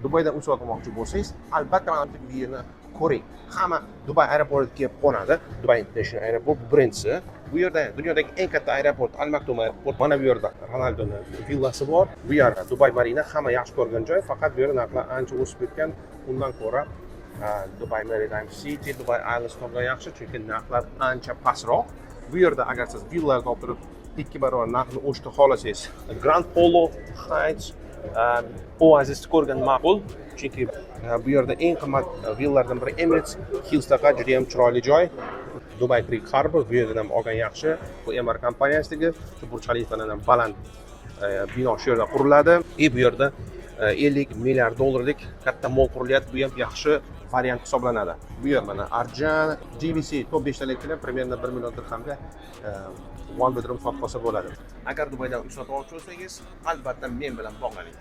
Dubayda uy sotmoqchi bo'lsangiz, albatta mana bu yerni ko'ring. Hamma Dubay aeroportiga kelib qo'nadi. Dubai International Airport birinchisi. Bu yerda dunyodagi eng katta aeroport Al Maktoum aeroport. Mana bu yerda Ronaldoning villasi bor. Bu yerda Dubai Marina hamma yaxshi ko'rgan joy, faqat bu yerda narxlar ancha o'sib ketgan. Undan ko'ra Dubai Maritime City, Dubai Islands tomon yaxshi, chunki narxlar ancha pastroq. Bu yerda agar siz villalarni olib turib 2 barobar narxini oshirib xohlasangiz, Grand Polo Heights, Oasis ko'rgan ma'qul, chunki bu yerda eng qimmat villalardan biri Emirates Hills'daqa juda ham chiroyli joy. Dubai Creek Harbor bu yerdan ham olgan yaxshi. Bu Emar kompaniyasidagi Burj Khalifadan baland bino shu yerda quriladi. Bu yerda 50 milliard dollarlik katta mol qurilyapti. Bu ham yaxshi variant hisoblanadi. Bu yer mana Arjan, GVC top 5 taliklar примерно 1 million dirhamga one bedroom sotib olsa bo'ladi. Agar Dubaydan uy sotib olmoqchi bo'lsangiz, albatta men bilan bog'laning.